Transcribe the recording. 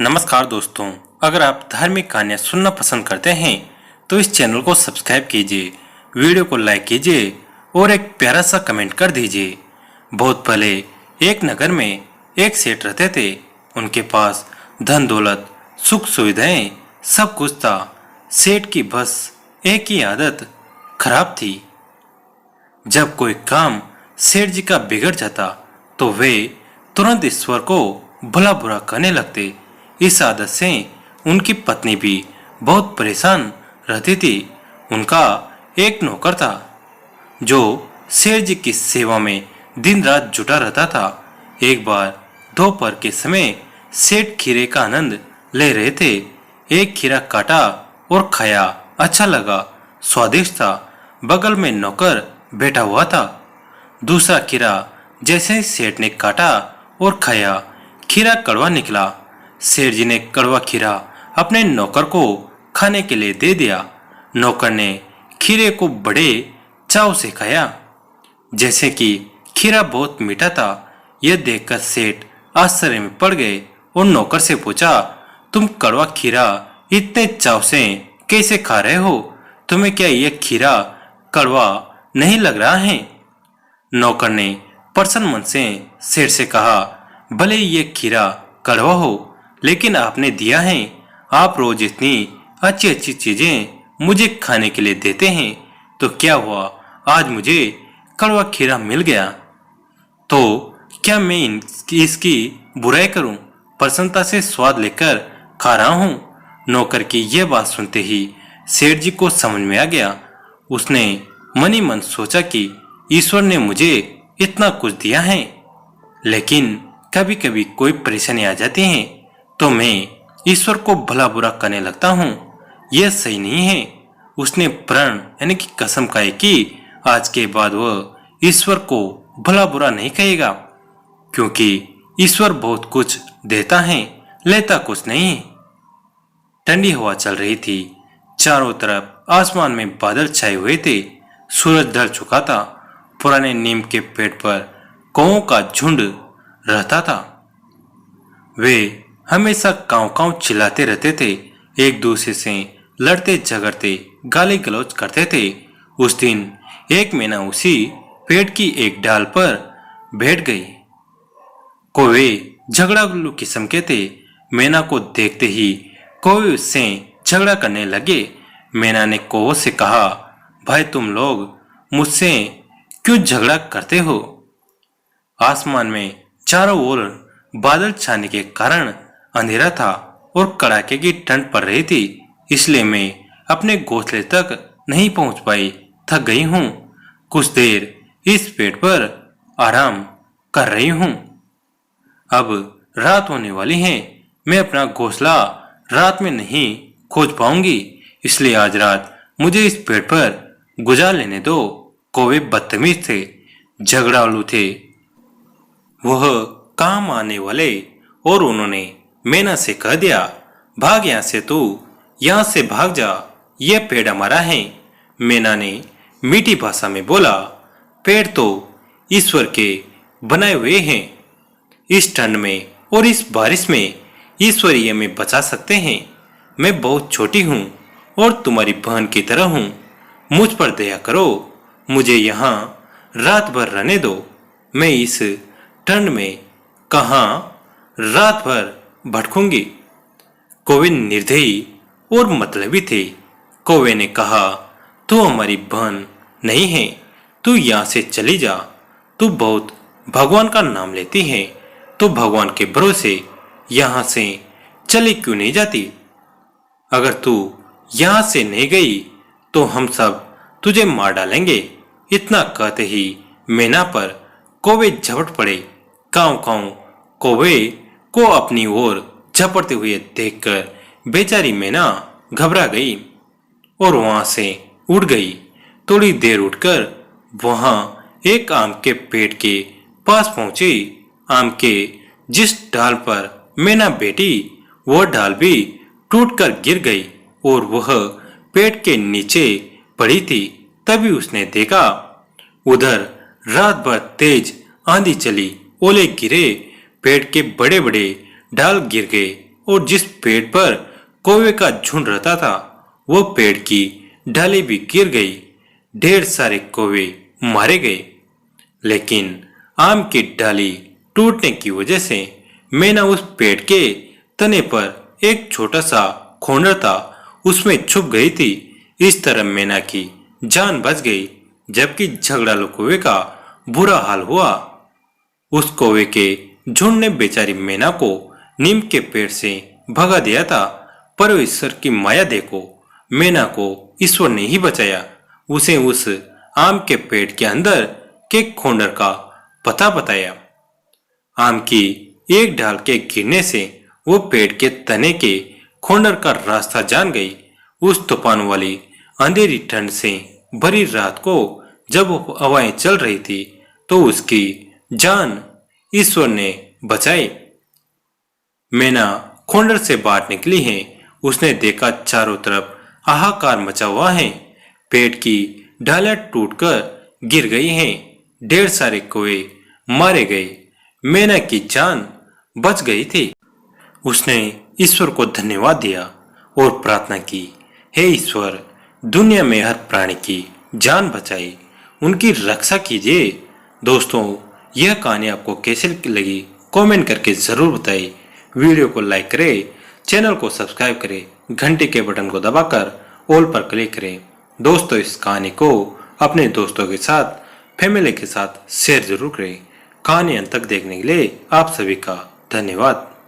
नमस्कार दोस्तों, अगर आप धार्मिक कहानियाँ सुनना पसंद करते हैं तो इस चैनल को सब्सक्राइब कीजिए, वीडियो को लाइक कीजिए और एक प्यारा सा कमेंट कर दीजिए। बहुत पहले एक नगर में एक सेठ रहते थे। उनके पास धन दौलत, सुख सुविधाएं सब कुछ था। सेठ की बस एक ही आदत खराब थी। जब कोई काम सेठ जी का बिगड़ जाता तो वे तुरंत ईश्वर को भला बुरा कहने लगते। इस आदत से उनकी पत्नी भी बहुत परेशान रहती थी। उनका एक नौकर था जो सेठ जी की सेवा में दिन रात जुटा रहता था। एक बार दोपहर के समय सेठ खीरे का आनंद ले रहे थे। एक खीरा काटा और खाया, अच्छा लगा, स्वादिष्ट था। बगल में नौकर बैठा हुआ था। दूसरा खीरा जैसे ही सेठ ने काटा और खाया, खीरा कड़वा निकला। सेठ जी ने कड़वा खीरा अपने नौकर को खाने के लिए दे दिया। नौकर ने खीरे को बड़े चाव से खाया, जैसे कि खीरा बहुत मीठा था। यह देखकर सेठ आश्चर्य में पड़ गए और नौकर से पूछा, तुम कड़वा खीरा इतने चाव से कैसे खा रहे हो? तुम्हें क्या यह खीरा कड़वा नहीं लग रहा है? नौकर ने प्रसन्न मन से सेठ से कहा, भले ये खीरा कड़वा हो, लेकिन आपने दिया है। आप रोज इतनी अच्छी अच्छी चीजें मुझे खाने के लिए देते हैं, तो क्या हुआ आज मुझे कड़वा खीरा मिल गया तो क्या मैं इसकी बुराई करूं? प्रसन्नता से स्वाद लेकर खा रहा हूं। नौकर की यह बात सुनते ही सेठ जी को समझ में आ गया। उसने मन ही मन सोचा कि ईश्वर ने मुझे इतना कुछ दिया है, लेकिन कभी कभी कोई परेशानी आ जाती है तो मैं ईश्वर को भला बुरा कहने लगता हूँ। यह सही नहीं है। उसने प्रण यानी कि कसम खाई कि आज के बाद वह ईश्वर को भला बुरा नहीं कहेगा, क्योंकि ईश्वर बहुत कुछ देता है, लेता कुछ नहीं। ठंडी हवा चल रही थी। चारों तरफ आसमान में बादल छाए हुए थे। सूरज ढल चुका था। पुराने नीम के पेड़ पर कौओं का झुंड रहता था। वे हमेशा काव काव चिल्लाते रहते थे, एक दूसरे से लड़ते झगड़ते गाली गलौज करते थे। उस दिन एक मैना उसी पेड़ की एक डाल पर बैठ गई। कौवे झगड़ालू किस्म के थे। मैना को देखते ही कौवे उससे झगड़ा करने लगे। मैना ने कौवों से कहा, भाई तुम लोग मुझसे क्यों झगड़ा करते हो? आसमान में चारों ओर बादल छाने के कारण अंधेरा था और कड़ाके की ठंड पड़ रही थी, इसलिए मैं अपने घोंसले तक नहीं पहुंच पाई। थक गई हूँ। कुछ देर इस पेड़ पर आराम कर रही हूँ। अब रात होने वाली है। मैं अपना घोंसला रात में नहीं खोज पाऊंगी, इसलिए आज रात मुझे इस पेड़ पर गुजार लेने दो। कौवे बदतमीज थे, झगड़ालू थे, वह काम आने वाले, और उन्होंने मैना से कह दिया, भाग यहाँ से, तू यहाँ से भाग जा, यह पेड़ हमारा है। मैना ने मीठी भाषा में बोला, पेड़ तो ईश्वर के बनाए हुए हैं। इस ठंड में और इस बारिश में ईश्वर ये हमें बचा सकते हैं। मैं बहुत छोटी हूँ और तुम्हारी बहन की तरह हूँ। मुझ पर दया करो, मुझे यहाँ रात भर रहने दो। मैं इस ठंड में कहाँ रात भर भटकूंगी। कौवे निर्दयी और मतलबी थे। कौवे ने कहा, तू हमारी बहन नहीं है, तू यहाँ से चली जा। तू बहुत भगवान का नाम लेती है, तो भगवान के भरोसे यहाँ से चली क्यों नहीं जाती? अगर तू यहाँ से नहीं गई तो हम सब तुझे मार डालेंगे। इतना कहते ही मैना पर कौवे झपट पड़े। कांव कांव कौवे को अपनी ओर झपटते हुए देखकर बेचारी मैना घबरा गई और वहां से उड़ गई। थोड़ी देर उठकर वहां एक आम के पेड़ के पास पहुंची। आम के जिस डाल पर मैना बैठी वह डाल भी टूटकर गिर गई और वह पेड़ के नीचे पड़ी थी। तभी उसने देखा उधर रात भर तेज आंधी चली, ओले गिरे, पेड़ के बड़े बड़े डाल गिर गए और जिस पेड़ पर कौवे का झुंड रहता था वो पेड़ की डाली भी गिर गई। ढेर सारे कौवे मारे गए, लेकिन आम की डाली टूटने की वजह से मैना उस पेड़ के तने पर एक छोटा सा खोंडर था उसमें छुप गई थी। इस तरह मैना की जान बच गई, जबकि झगड़ालू कौवे का बुरा हाल हुआ। उस कौवे के झुंड ने बेचारी मैना को नीम के पेड़ से भगा दिया था, पर ईश्वर की माया देखो, मैना को ईश्वर ने ही बचाया। उसे उस आम के पेड़ के अंदर के खोंडर का पता बताया। आम की एक डाल के गिरने से वो पेड़ के तने के खोंडर का रास्ता जान गई। उस तूफान वाली अंधेरी ठंड से भरी रात को जब हवाएं चल रही थी तो उसकी जान ईश्वर ने बचाई। मैना खोंडर से बाहर निकली है। उसने देखा चारों तरफ हाहाकार मचा हुआ है। पेड़ की डालियां टूटकर गिर गई हैं। ढेर सारे कौवे मारे गए। मैना की जान बच गई थी। उसने ईश्वर को धन्यवाद दिया और प्रार्थना की, हे ईश्वर, दुनिया में हर प्राणी की जान बचाई, उनकी रक्षा कीजिए। दोस्तों, यह कहानी आपको कैसी लगी कमेंट करके जरूर बताइए। वीडियो को लाइक करें, चैनल को सब्सक्राइब करें, घंटे के बटन को दबाकर ऑल पर क्लिक करें। दोस्तों, इस कहानी को अपने दोस्तों के साथ, फैमिली के साथ शेयर जरूर करें। कहानी अंत तक देखने के लिए आप सभी का धन्यवाद।